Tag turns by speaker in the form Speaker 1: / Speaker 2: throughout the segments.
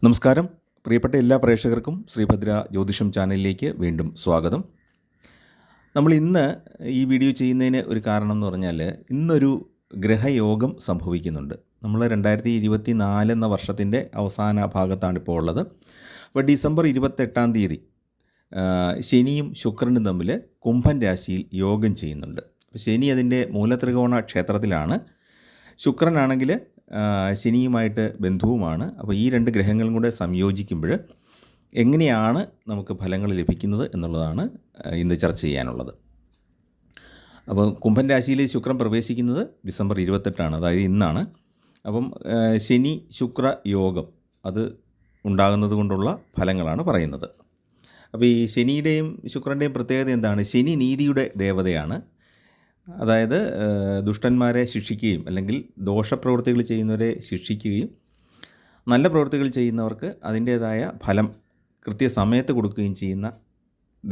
Speaker 1: നമസ്കാരം. പ്രിയപ്പെട്ട എല്ലാ പ്രേക്ഷകർക്കും ശ്രീഭദ്ര ജ്യോതിഷം ചാനലിലേക്ക് വീണ്ടും സ്വാഗതം. നമ്മൾ ഇന്ന് ഈ വീഡിയോ ചെയ്യുന്നതിന് ഒരു കാരണം എന്ന് പറഞ്ഞാൽ, ഇന്നൊരു ഗ്രഹയോഗം സംഭവിക്കുന്നുണ്ട്. നമ്മൾ 2024 എന്ന വർഷത്തിൻ്റെ അവസാന ഭാഗത്താണിപ്പോൾ ഉള്ളത്. അപ്പോൾ ഡിസംബർ 28-ാം തീയതി ശനിയും ശുക്രനും തമ്മിൽ കുംഭൻ രാശിയിൽ യോഗം ചെയ്യുന്നുണ്ട്. അപ്പോൾ ശനി അതിൻ്റെ മൂലത്രികോണ ക്ഷേത്രത്തിലാണ്. ശുക്രനാണെങ്കിൽ ശനിയുമായിട്ട് ബന്ധുവുമാണ്. അപ്പോൾ ഈ രണ്ട് ഗ്രഹങ്ങളും കൂടെ സംയോജിക്കുമ്പോൾ എങ്ങനെയാണ് നമുക്ക് ഫലങ്ങൾ ലഭിക്കുന്നത് എന്നുള്ളതാണ് ഇന്ന് ചർച്ച ചെയ്യാനുള്ളത്. അപ്പോൾ കുംഭൻ രാശിയിൽ ശുക്രൻ പ്രവേശിക്കുന്നത് ഡിസംബർ 28-ആണ്, അതായത് ഇന്നാണ്. അപ്പം ശനി ശുക്ര യോഗം അത് ഉണ്ടാകുന്നത് കൊണ്ടുള്ള ഫലങ്ങളാണ് പറയുന്നത്. അപ്പോൾ ഈ ശനിയുടെയും ശുക്രൻ്റെയും പ്രത്യേകത എന്താണ്? ശനി നീതിയുടെ ദേവതയാണ്. അതായത് ദുഷ്ടന്മാരെ ശിക്ഷിക്കുകയും അല്ലെങ്കിൽ ദോഷപ്രവൃത്തികൾ ചെയ്യുന്നവരെ ശിക്ഷിക്കുകയും നല്ല പ്രവൃത്തികൾ ചെയ്യുന്നവർക്ക് അതിൻ്റേതായ ഫലം കൃത്യസമയത്ത് കൊടുക്കുകയും ചെയ്യുന്ന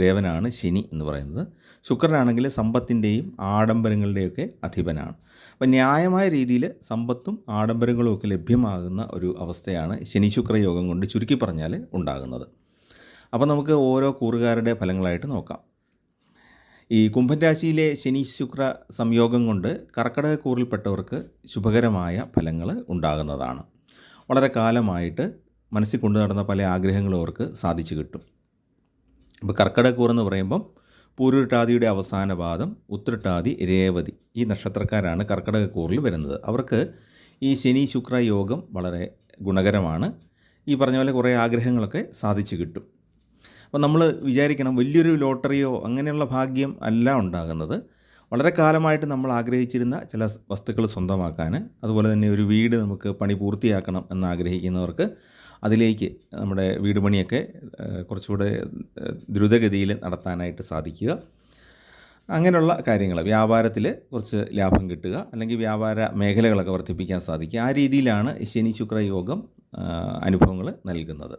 Speaker 1: ദേവനാണ് ശനി എന്ന് പറയുന്നത്. ശുക്രനാണെങ്കിൽ സമ്പത്തിൻ്റെയും ആഡംബരങ്ങളുടെയൊക്കെ അധിപനാണ്. അപ്പം ന്യായമായ രീതിയിൽ സമ്പത്തും ആഡംബരങ്ങളും ഒക്കെ ലഭ്യമാകുന്ന ഒരു അവസ്ഥയാണ് ശനി ശുക്ര യോഗം കൊണ്ട് ചുരുക്കി പറഞ്ഞാൽ ഉണ്ടാകുന്നത്. അപ്പോൾ നമുക്ക് ഓരോ കൂറുകാരുടെ ഫലങ്ങളായിട്ട് നോക്കാം. ഈ കുംഭൻ രാശിയിലെ ശനി ശുക്ര സംയോഗം കൊണ്ട് കർക്കിടക കൂറിൽപ്പെട്ടവർക്ക് ശുഭകരമായ ഫലങ്ങൾ ഉണ്ടാകുന്നതാണ്. വളരെ കാലമായിട്ട് മനസ്സിൽ കൊണ്ടു നടന്ന പല ആഗ്രഹങ്ങളും അവർക്ക് സാധിച്ചു കിട്ടും. ഇപ്പോൾ കർക്കിടക കൂറെന്ന് പറയുമ്പം പൂരുരുട്ടാതിയുടെ അവസാന പാദം, ഉത്രട്ടാതി, രേവതി ഈ നക്ഷത്രക്കാരാണ് കർക്കിടക കൂറിൽ വരുന്നത്. അവർക്ക് ഈ ശനി ശുക്ര യോഗം വളരെ ഗുണകരമാണ്. ഈ പറഞ്ഞ പോലെ കുറേ ആഗ്രഹങ്ങളൊക്കെ സാധിച്ചു കിട്ടും. അപ്പോൾ നമ്മൾ വിചാരിക്കണം, വലിയൊരു ലോട്ടറിയോ അങ്ങനെയുള്ള ഭാഗ്യം അല്ല ഉണ്ടാകുന്നത്. വളരെ കാലമായിട്ട് നമ്മൾ ആഗ്രഹിച്ചിരുന്ന ചില വസ്തുക്കൾ സ്വന്തമാക്കാൻ, അതുപോലെ തന്നെ ഒരു വീട് നമുക്ക് പണി പൂർത്തിയാക്കണം എന്നാഗ്രഹിക്കുന്നവർക്ക് അതിലേക്ക് നമ്മുടെ വീട് പണിയൊക്കെ കുറച്ചുകൂടെ ദ്രുതഗതിയിൽ നടത്താനായിട്ട് സാധിക്കുക. അങ്ങനെയുള്ള കാര്യങ്ങൾ, വ്യാപാരത്തിൽ കുറച്ച് ലാഭം കിട്ടുക, അല്ലെങ്കിൽ വ്യാപാര മേഖലകളൊക്കെ വർദ്ധിപ്പിക്കാൻ സാധിക്കുക. ആ രീതിയിലാണ് ശനി ശുക്ര യോഗം അനുഭവങ്ങൾ നൽകുന്നത്.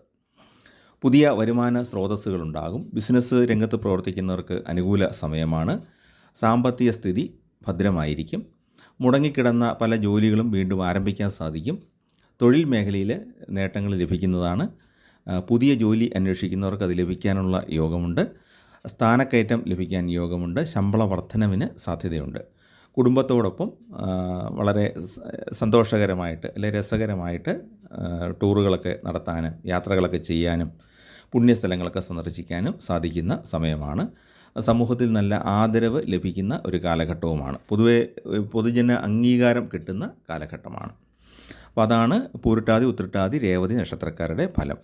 Speaker 1: പുതിയ വരുമാന സ്രോതസ്സുകളുണ്ടാകും. ബിസിനസ് രംഗത്ത് പ്രവർത്തിക്കുന്നവർക്ക് അനുകൂല സമയമാണ്. സാമ്പത്തിക സ്ഥിതി ഭദ്രമായിരിക്കും. മുടങ്ങിക്കിടന്ന പല ജോലികളും വീണ്ടും ആരംഭിക്കാൻ സാധിക്കും. തൊഴിൽ മേഖലയിൽ നേട്ടങ്ങൾ ലഭിക്കുന്നതാണ്. പുതിയ ജോലി അന്വേഷിക്കുന്നവർക്ക് അത് ലഭിക്കാനുള്ള യോഗമുണ്ട്. സ്ഥാനക്കയറ്റം ലഭിക്കാൻ യോഗമുണ്ട്. ശമ്പള വർധനവിന് സാധ്യതയുണ്ട്. കുടുംബത്തോടൊപ്പം വളരെ സന്തോഷകരമായിട്ട് അല്ലെങ്കിൽ രസകരമായിട്ട് ടൂറുകളൊക്കെ നടത്താനും യാത്രകളൊക്കെ ചെയ്യാനും പുണ്യസ്ഥലങ്ങളൊക്കെ സന്ദർശിക്കാനും സാധിക്കുന്ന സമയമാണ്. സമൂഹത്തിൽ നല്ല ആദരവ് ലഭിക്കുന്ന ഒരു കാലഘട്ടവുമാണ്. പൊതുവെ പൊതുജന അംഗീകാരം കിട്ടുന്ന കാലഘട്ടമാണ്. അപ്പോൾ അതാണ് പൂരുട്ടാതി, ഉത്രട്ടാതി, രേവതി നക്ഷത്രക്കാരുടെ ഫലം.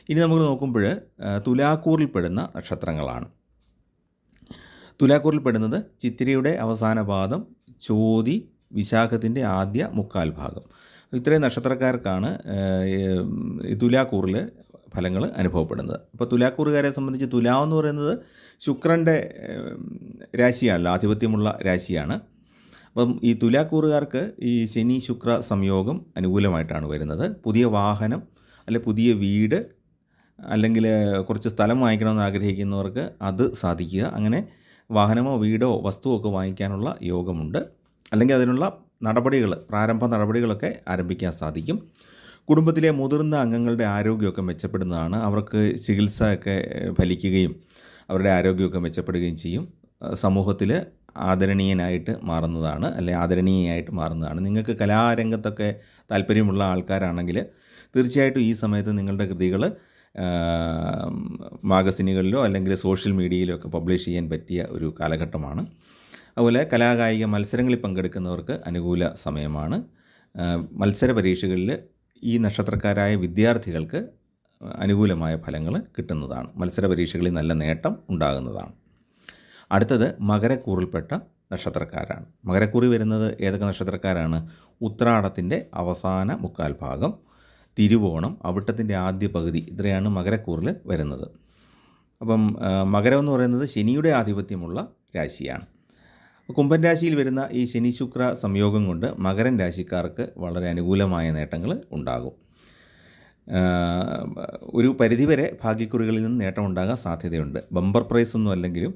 Speaker 1: ഇനി നമ്മൾ നോക്കുമ്പോൾ തുലാക്കൂറിൽപ്പെടുന്ന നക്ഷത്രങ്ങളാണ്. തുലാക്കൂറിൽപ്പെടുന്നത് ചിത്തിരയുടെ അവസാന പാദം, ചോതി, വിശാഖത്തിൻ്റെ ആദ്യ മുക്കാൽ ഭാഗം. ഇത്രയും നക്ഷത്രക്കാർക്കാണ് തുലാക്കൂറിൽ ഫലങ്ങൾ അനുഭവപ്പെടുന്നത്. അപ്പോൾ തുലാക്കൂറുകാരെ സംബന്ധിച്ച് തുലാം എന്ന് പറയുന്നത് ശുക്രൻ്റെ രാശിയാണല്ലോ, ആധിപത്യമുള്ള രാശിയാണ്. അപ്പം ഈ തുലാക്കൂറുകാർക്ക് ഈ ശനി ശുക്ര സംയോഗം അനുകൂലമായിട്ടാണ് വരുന്നത്. പുതിയ വാഹനം അല്ലെങ്കിൽ പുതിയ വീട് അല്ലെങ്കിൽ കുറച്ച് സ്ഥലം വാങ്ങിക്കണമെന്ന് ആഗ്രഹിക്കുന്നവർക്ക് അത് സാധിക്കുക. അങ്ങനെ വാഹനമോ വീടോ വസ്തുവോ ഒക്കെ വാങ്ങിക്കാനുള്ള യോഗമുണ്ട്. അല്ലെങ്കിൽ അതിനുള്ള പ്രാരംഭ നടപടികളൊക്കെ ആരംഭിക്കാൻ സാധിക്കും. കുടുംബത്തിലെ മുതിർന്ന അംഗങ്ങളുടെ ആരോഗ്യമൊക്കെ മെച്ചപ്പെടുന്നതാണ്. അവർക്ക് ചികിത്സയൊക്കെ ഫലിക്കുകയും അവരുടെ ആരോഗ്യമൊക്കെ മെച്ചപ്പെടുകയും ചെയ്യും. സമൂഹത്തിൽ ആദരണീയനായിട്ട് മാറുന്നതാണ്, അല്ലെങ്കിൽ ആദരണീയയായിട്ട് മാറുന്നതാണ്. നിങ്ങൾക്ക് കലാരംഗത്തൊക്കെ താല്പര്യമുള്ള ആൾക്കാരാണെങ്കിൽ തീർച്ചയായിട്ടും ഈ സമയത്ത് നിങ്ങളുടെ കൃതികൾ മാഗസിനുകളിലോ അല്ലെങ്കിൽ സോഷ്യൽ മീഡിയയിലോ ഒക്കെ പബ്ലിഷ് ചെയ്യാൻ പറ്റിയ ഒരു കാലഘട്ടമാണ്. അതുപോലെ കലാകായിക മത്സരങ്ങളിൽ പങ്കെടുക്കുന്നവർക്ക് അനുകൂല സമയമാണ്. മത്സര പരീക്ഷകളിൽ ഈ നക്ഷത്രക്കാരായ വിദ്യാർത്ഥികൾക്ക് അനുകൂലമായ ഫലങ്ങൾ കിട്ടുന്നതാണ്. മത്സര പരീക്ഷകളിൽ നല്ല നേട്ടം ഉണ്ടാകുന്നതാണ്. അടുത്തത് മകരക്കൂറിൽപ്പെട്ട നക്ഷത്രക്കാരാണ്. മകരക്കൂറിൽ വരുന്നത് ഏതൊക്കെ നക്ഷത്രക്കാരാണ്? ഉത്രാടത്തിൻ്റെ അവസാന മുക്കാൽ ഭാഗം, തിരുവോണം, അവിട്ടത്തിൻ്റെ ആദ്യ പകുതി, ഇത്രയാണ് മകരക്കൂറിൽ വരുന്നത്. അപ്പം മകരം എന്ന് പറയുന്നത് ശനിയുടെ ആധിപത്യമുള്ള രാശിയാണ്. കുംഭൻ രാശിയിൽ വരുന്ന ഈ ശനി ശുക്ര സംയോഗം കൊണ്ട് മകരൻ രാശിക്കാർക്ക് വളരെ അനുകൂലമായ നേട്ടങ്ങൾ ഉണ്ടാകും. ഒരു പരിധിവരെ ഭാഗ്യക്കുറികളിൽ നിന്ന് നേട്ടം ഉണ്ടാകാൻ സാധ്യതയുണ്ട്. ബമ്പർ പ്രൈസ് ഒന്നും അല്ലെങ്കിലും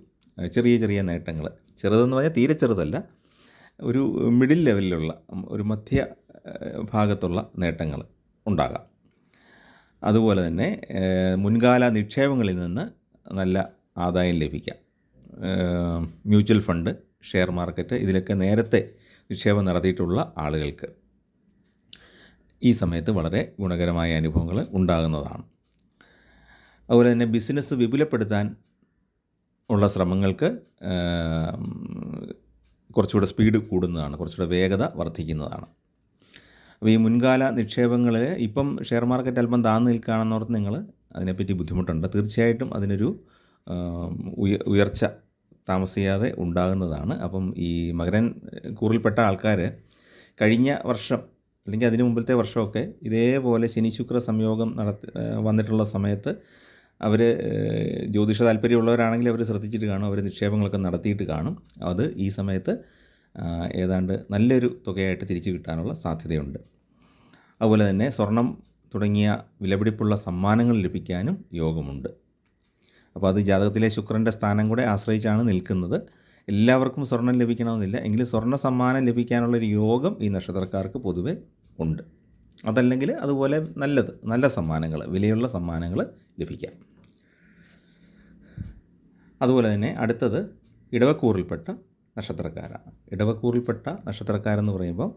Speaker 1: ചെറിയ ചെറിയ നേട്ടങ്ങൾ, ചെറുതെന്ന് പറഞ്ഞാൽ തീരെ ചെറുതല്ല, ഒരു മിഡിൽ ലെവലിലുള്ള ഒരു മധ്യ ഭാഗത്തുള്ള നേട്ടങ്ങൾ ഉണ്ടാകാം. അതുപോലെ തന്നെ മുൻകാല നിക്ഷേപങ്ങളിൽ നിന്ന് നല്ല ആദായം ലഭിക്കാം. മ്യൂച്വൽ ഫണ്ട്, ഷെയർ മാർക്കറ്റ് ഇതിലൊക്കെ നേരത്തെ നിക്ഷേപം നടത്തിയിട്ടുള്ള ആളുകൾക്ക് ഈ സമയത്ത് വളരെ ഗുണകരമായ അനുഭവങ്ങൾ ഉണ്ടാകുന്നതാണ്. അതുപോലെ തന്നെ ബിസിനസ് വിപുലപ്പെടുത്താൻ ഉള്ള ശ്രമങ്ങൾക്ക് കുറച്ചുകൂടെ സ്പീഡ് കൂടുന്നതാണ്, കുറച്ചുകൂടെ വേഗത വർദ്ധിക്കുന്നതാണ്. അപ്പോൾ ഈ മുൻകാല നിക്ഷേപങ്ങളിൽ ഇപ്പം ഷെയർ മാർക്കറ്റ് അല്പം താഴ്ന്നു നിൽക്കുകയാണെന്നോർത്ത് നിങ്ങൾ അതിനെപ്പറ്റി ബുദ്ധിമുട്ടുണ്ട്. തീർച്ചയായിട്ടും അതിനൊരു ഉയർച്ച താമസിയാതെ ഉണ്ടാകുന്നതാണ്. അപ്പം ഈ മകരൻ കൂറിൽപ്പെട്ട ആൾക്കാർ കഴിഞ്ഞ വർഷം അല്ലെങ്കിൽ അതിന് മുമ്പിലത്തെ വർഷമൊക്കെ ഇതേപോലെ ശനി ശുക്ര സംയോഗം വന്നിട്ടുള്ള സമയത്ത് അവർ ജ്യോതിഷ താല്പര്യമുള്ളവരാണെങ്കിൽ അവർ ശ്രദ്ധിച്ചിട്ട് കാണും, അവർ നിക്ഷേപങ്ങളൊക്കെ നടത്തിയിട്ട് കാണും. അത് ഈ സമയത്ത് ഏതാണ്ട് നല്ലൊരു തുകയായിട്ട് തിരിച്ചു കിട്ടാനുള്ള സാധ്യതയുണ്ട്. അതുപോലെ തന്നെ സ്വർണം തുടങ്ങിയ വിലപിടിപ്പുള്ള സമ്മാനങ്ങൾ ലഭിക്കാനും യോഗമുണ്ട്. അപ്പോൾ അത് ജാതകത്തിലെ ശുക്രൻ്റെ സ്ഥാനം കൂടെ ആശ്രയിച്ചാണ് നിൽക്കുന്നത്. എല്ലാവർക്കും സ്വർണം ലഭിക്കണമെന്നില്ല, എങ്കിലും സ്വർണ്ണ സമ്മാനം ലഭിക്കാനുള്ളൊരു യോഗം ഈ നക്ഷത്രക്കാർക്ക് പൊതുവെ ഉണ്ട്. അതല്ലെങ്കിൽ അതുപോലെ നല്ല സമ്മാനങ്ങൾ, വിലയുള്ള സമ്മാനങ്ങൾ ലഭിക്കാം. അതുപോലെ തന്നെ അടുത്തത് ഇടവക്കൂറിൽപ്പെട്ട നക്ഷത്രക്കാരാണ്. ഇടവക്കൂറിൽപ്പെട്ട നക്ഷത്രക്കാരെന്ന് പറയുമ്പോൾ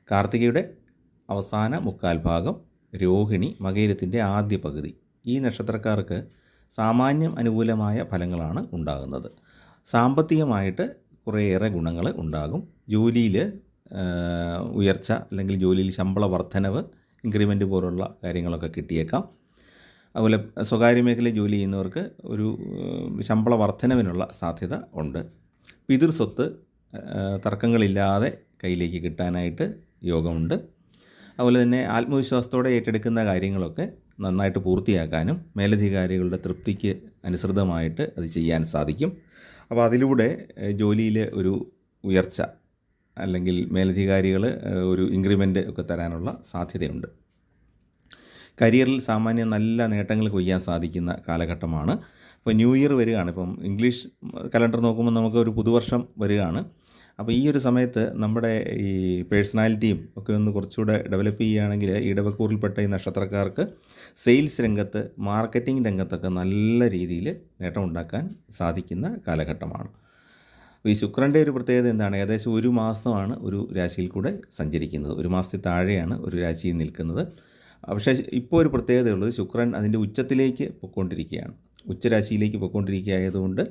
Speaker 1: കാർത്തികയുടെ അവസാന മുക്കാൽ ഭാഗം, രോഹിണി, മകയിരത്തിൻ്റെ ആദ്യ പകുതി, ഈ നക്ഷത്രക്കാർക്ക് സാമാന്യം അനുകൂലമായ ഫലങ്ങളാണ് ഉണ്ടാകുന്നത്. സാമ്പത്തികമായിട്ട് കുറേയേറെ ഗുണങ്ങൾ ഉണ്ടാകും. ജോലിയിൽ ഉയർച്ച അല്ലെങ്കിൽ ജോലിയിൽ ശമ്പള വർധനവ്, ഇൻക്രിമെൻറ്റ് പോലുള്ള കാര്യങ്ങളൊക്കെ കിട്ടിയേക്കാം. അതുപോലെ സ്വകാര്യ മേഖലയിൽ ജോലി ചെയ്യുന്നവർക്ക് ഒരു ശമ്പള വർധനവിനുള്ള സാധ്യത ഉണ്ട്. പിതൃസ്വത്ത് തർക്കങ്ങളില്ലാതെ കയ്യിലേക്ക് കിട്ടാനായിട്ട് യോഗമുണ്ട്. അതുപോലെ തന്നെ ആത്മവിശ്വാസത്തോടെ ഏറ്റെടുക്കുന്ന കാര്യങ്ങളൊക്കെ നന്നായിട്ട് പൂർത്തിയാക്കാനും മേലധികാരികളുടെ തൃപ്തിക്ക് അനുസൃതമായിട്ട് അത് ചെയ്യാൻ സാധിക്കും. അപ്പോൾ അതിലൂടെ ജോലിയിൽ ഒരു ഉയർച്ച അല്ലെങ്കിൽ മേലധികാരികൾ ഒരു ഇൻക്രിമെൻ്റ് ഒക്കെ തരാനുള്ള സാധ്യതയുണ്ട്. കരിയറിൽ സാമാന്യം നല്ല നേട്ടങ്ങൾ കൊയ്യാൻ സാധിക്കുന്ന കാലഘട്ടമാണ്. ഇപ്പോൾ ന്യൂ ഇയർ വരികയാണ്. ഇപ്പം ഇംഗ്ലീഷ് കലണ്ടർ നോക്കുമ്പോൾ നമുക്ക് ഒരു പുതുവർഷം വരികയാണ്. അപ്പോൾ ഈ ഒരു സമയത്ത് നമ്മുടെ ഈ പേഴ്സണാലിറ്റിയും ഒക്കെ ഒന്ന് കുറച്ചുകൂടെ ഡെവലപ്പ് ചെയ്യുകയാണെങ്കിൽ ഇടവക്കൂറിൽപ്പെട്ട ഈ നക്ഷത്രക്കാർക്ക് സെയിൽസ് രംഗത്ത്, മാർക്കറ്റിംഗ് രംഗത്തൊക്കെ നല്ല രീതിയിൽ നേട്ടമുണ്ടാക്കാൻ സാധിക്കുന്ന കാലഘട്ടമാണ്. ഈ ശുക്രൻ്റെ ഒരു പ്രത്യേകത എന്താണ്? ഏകദേശം ഒരു മാസമാണ് ഒരു രാശിയിൽ കൂടെ സഞ്ചരിക്കുന്നത്. ഒരു മാസത്തിൽ താഴെയാണ് ഒരു രാശിയിൽ നിൽക്കുന്നത്. പക്ഷേ ഇപ്പോൾ ഒരു പ്രത്യേകതയുള്ളത്, ശുക്രൻ അതിൻ്റെ ഉച്ചത്തിലേക്ക് പൊയ്ക്കൊണ്ടിരിക്കുകയാണ്. ഉച്ചരാശിയിലേക്ക് പൊയ്ക്കൊണ്ടിരിക്കുകയായതുകൊണ്ട്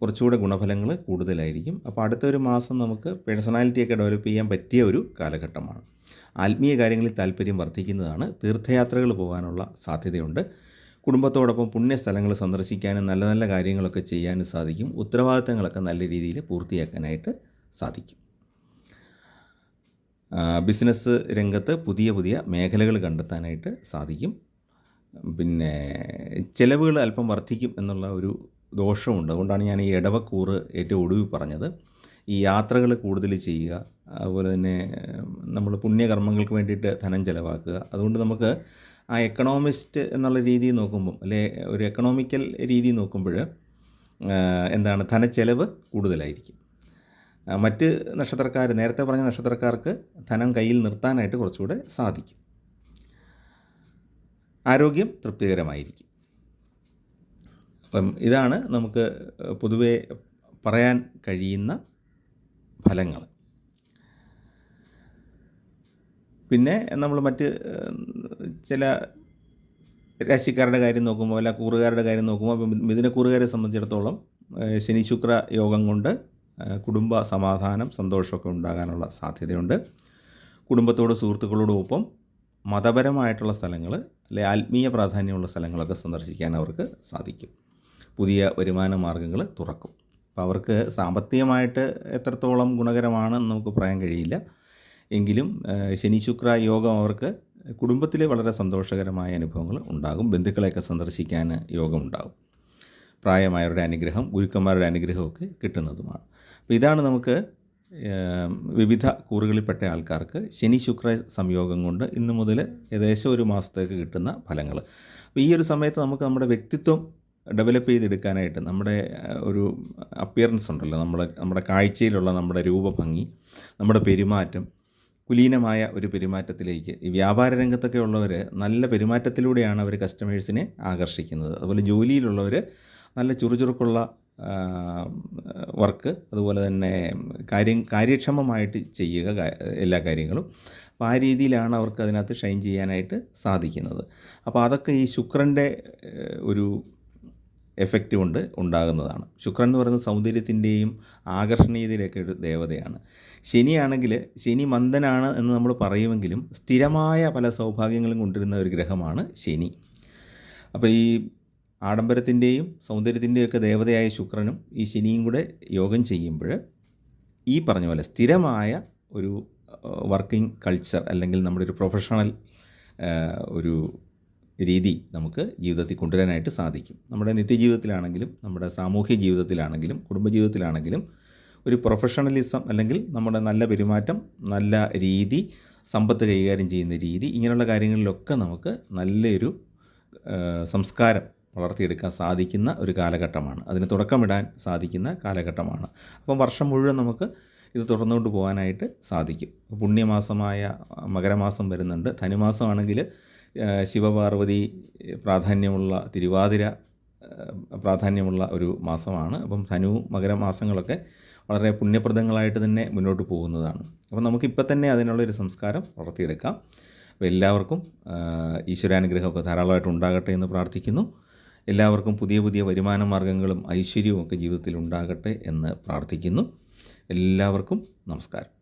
Speaker 1: കുറച്ചുകൂടെ ഗുണഫലങ്ങൾ കൂടുതലായിരിക്കും. അപ്പോൾ അടുത്തൊരു മാസം നമുക്ക് പേഴ്സണാലിറ്റിയൊക്കെ ഡെവലപ്പ് ചെയ്യാൻ പറ്റിയ ഒരു കാലഘട്ടമാണ്. ആത്മീയ കാര്യങ്ങളിൽ താല്പര്യം വർദ്ധിക്കുന്നതാണ്. തീർത്ഥയാത്രകൾ പോകാനുള്ള സാധ്യതയുണ്ട്. കുടുംബത്തോടൊപ്പം പുണ്യസ്ഥലങ്ങൾ സന്ദർശിക്കാനും നല്ല നല്ല കാര്യങ്ങളൊക്കെ ചെയ്യാനും സാധിക്കും. ഉത്തരവാദിത്തങ്ങളൊക്കെ നല്ല രീതിയിൽ പൂർത്തിയാക്കാനായിട്ട് സാധിക്കും. ബിസിനസ് രംഗത്ത് പുതിയ പുതിയ മേഖലകൾ കണ്ടെത്താനായിട്ട് സാധിക്കും. പിന്നെ ചിലവുകൾ അല്പം വർദ്ധിക്കും എന്നുള്ള ഒരു ദോഷമുണ്ട്. അതുകൊണ്ടാണ് ഞാൻ ഈ ഇടവക്കൂറ് ഏറ്റവും ഒടുവിൽ പറഞ്ഞത്. ഈ യാത്രകൾ കൂടുതൽ ചെയ്യുക, അതുപോലെ തന്നെ നമ്മൾ പുണ്യകർമ്മങ്ങൾക്ക് വേണ്ടിയിട്ട് ധനം ചിലവാക്കുക. അതുകൊണ്ട് നമുക്ക് ആ എക്കണോമിസ്റ്റ് എന്നുള്ള രീതി നോക്കുമ്പം, അല്ലെ ഒരു എക്കണോമിക്കൽ രീതി നോക്കുമ്പോൾ എന്താണ്, ധനച്ചെലവ് കൂടുതലായിരിക്കും. മറ്റ് നക്ഷത്രക്കാർ, നേരത്തെ പറഞ്ഞ നക്ഷത്രക്കാർക്ക് ധനം കയ്യിൽ നിർത്താനായിട്ട് കുറച്ചുകൂടെ സാധിക്കും. ആരോഗ്യം തൃപ്തികരമായിരിക്കും. അപ്പം ഇതാണ് നമുക്ക് പൊതുവെ പറയാൻ കഴിയുന്ന ഫലങ്ങൾ. പിന്നെ നമ്മൾ മറ്റ് ചില രാശിക്കാരുടെ കാര്യം നോക്കുമ്പോൾ, അല്ല കൂറുകാരുടെ കാര്യം നോക്കുമ്പോൾ, മിഥുനക്കൂറുകാരെ സംബന്ധിച്ചിടത്തോളം ശനി ശുക്ര യോഗം കൊണ്ട് കുടുംബ സമാധാനം, സന്തോഷമൊക്കെ ഉണ്ടാകാനുള്ള സാധ്യതയുണ്ട്. കുടുംബത്തോടും സുഹൃത്തുക്കളോടും ഒപ്പം മതപരമായിട്ടുള്ള സ്ഥലങ്ങൾ, അല്ലെ ആത്മീയ പ്രാധാന്യമുള്ള സ്ഥലങ്ങളൊക്കെ സന്ദർശിക്കാൻ അവർക്ക് സാധിക്കും. പുതിയ വരുമാന മാർഗ്ഗങ്ങൾ തുറക്കും. അപ്പോൾ അവർക്ക് സാമ്പത്തികമായിട്ട് എത്രത്തോളം ഗുണകരമാണെന്ന് നമുക്ക് പറയാൻ കഴിയില്ല. എങ്കിലും ശനി ശുക്ര യോഗം അവർക്ക് കുടുംബത്തിൽ വളരെ സന്തോഷകരമായ അനുഭവങ്ങൾ ഉണ്ടാകും. ബന്ധുക്കളെയൊക്കെ സന്ദർശിക്കാൻ യോഗമുണ്ടാകും. പ്രായമായവരുടെ അനുഗ്രഹം, ഗുരുക്കന്മാരുടെ അനുഗ്രഹമൊക്കെ കിട്ടുന്നതുമാണ്. അപ്പോൾ ഇതാണ് നമുക്ക് വിവിധ കൂറുകളിൽപ്പെട്ട ആൾക്കാർക്ക് ശനി ശുക്ര സംയോഗം കൊണ്ട് ഇന്ന് മുതൽ ഏകദേശം ഒരു മാസത്തേക്ക് കിട്ടുന്ന ഫലങ്ങൾ. അപ്പോൾ ഈ ഒരു സമയത്ത് നമുക്ക് നമ്മുടെ വ്യക്തിത്വം ഡെവലപ്പ് ചെയ്തെടുക്കാനായിട്ട്, നമ്മുടെ ഒരു അപ്പിയറൻസ് ഉണ്ടല്ലോ, നമ്മുടെ കാഴ്ചയിലുള്ള നമ്മുടെ രൂപഭംഗി, നമ്മുടെ പെരുമാറ്റം, കുലീനമായ ഒരു പെരുമാറ്റത്തിലേക്ക്, ഈ വ്യാപാര രംഗത്തൊക്കെ ഉള്ളവർ നല്ല പെരുമാറ്റത്തിലൂടെയാണ് അവർ കസ്റ്റമേഴ്സിനെ ആകർഷിക്കുന്നത്. അതുപോലെ ജോലിയിലുള്ളവർ നല്ല ചുറുചുറുക്കുള്ള വർക്ക്, അതുപോലെ തന്നെ കാര്യക്ഷമമായിട്ട് ചെയ്യുക എല്ലാ കാര്യങ്ങളും. അപ്പോൾ ആ രീതിയിലാണ് അവർക്ക് അതിനകത്ത് ഷൈൻ ചെയ്യാനായിട്ട് സാധിക്കുന്നത്. അപ്പോൾ അതൊക്കെ ഈ ശുക്രൻ്റെ ഒരു എഫക്റ്റ് കൊണ്ട് ഉണ്ടാകുന്നതാണ്. ശുക്രൻ എന്ന് പറയുന്നത് സൗന്ദര്യത്തിൻ്റെയും ആകർഷണീയതയിലൊക്കെ ഒരു ദേവതയാണ്. ശനിയാണെങ്കിൽ ശനി മന്ദനാണ് എന്ന് നമ്മൾ പറയുമെങ്കിലും സ്ഥിരമായ പല സൗഭാഗ്യങ്ങളും കൊണ്ടുവരുന്ന ഒരു ഗ്രഹമാണ് ശനി. അപ്പോൾ ഈ ആഡംബരത്തിൻ്റെയും സൗന്ദര്യത്തിൻ്റെയൊക്കെ ദേവതയായ ശുക്രനും ഈ ശനിയും കൂടെ യോഗം ചെയ്യുമ്പോൾ ഈ പറഞ്ഞ പോലെ സ്ഥിരമായ ഒരു വർക്കിംഗ് കൾച്ചർ, അല്ലെങ്കിൽ നമ്മുടെ ഒരു പ്രൊഫഷണൽ ഒരു രീതി നമുക്ക് ജീവിതത്തിൽ കൊണ്ടുവരാനായിട്ട് സാധിക്കും. നമ്മുടെ നിത്യജീവിതത്തിലാണെങ്കിലും നമ്മുടെ സാമൂഹ്യ ജീവിതത്തിലാണെങ്കിലും കുടുംബജീവിതത്തിലാണെങ്കിലും ഒരു പ്രൊഫഷണലിസം, അല്ലെങ്കിൽ നമ്മുടെ നല്ല പെരുമാറ്റം, നല്ല രീതി, സമ്പത്ത് കൈകാര്യം ചെയ്യുന്ന രീതി, ഇങ്ങനെയുള്ള കാര്യങ്ങളിലൊക്കെ നമുക്ക് നല്ലൊരു സംസ്കാരം വളർത്തിയെടുക്കാൻ സാധിക്കുന്ന ഒരു കാലഘട്ടമാണ്. അതിന് തുടക്കമിടാൻ സാധിക്കുന്ന കാലഘട്ടമാണ്. അപ്പം വർഷം മുഴുവൻ നമുക്ക് ഇത് തുടർന്നുകൊണ്ട് പോകാനായിട്ട് സാധിക്കും. പുണ്യമാസമായ മകരമാസം വരുന്നുണ്ട്. ധനുമാസമാണെങ്കിൽ ശിവപാർവതി പ്രാധാന്യമുള്ള, തിരുവാതിര പ്രാധാന്യമുള്ള ഒരു മാസമാണ്. അപ്പം ധനു മകരമാസങ്ങളൊക്കെ വളരെ പുണ്യപ്രദങ്ങളായിട്ട് തന്നെ മുന്നോട്ട് പോകുന്നതാണ്. അപ്പം നമുക്കിപ്പോൾ തന്നെ അതിനുള്ളൊരു സംസ്കാരം വളർത്തിയെടുക്കാം. അപ്പോൾ എല്ലാവർക്കും ഈശ്വരാനുഗ്രഹമൊക്കെ ധാരാളമായിട്ട് ഉണ്ടാകട്ടെ എന്ന് പ്രാർത്ഥിക്കുന്നു. എല്ലാവർക്കും പുതിയ പുതിയ വരുമാന മാർഗ്ഗങ്ങളും ഐശ്വര്യവും ഒക്കെ ജീവിതത്തിൽ ഉണ്ടാകട്ടെ എന്ന് പ്രാർത്ഥിക്കുന്നു. എല്ലാവർക്കും നമസ്കാരം.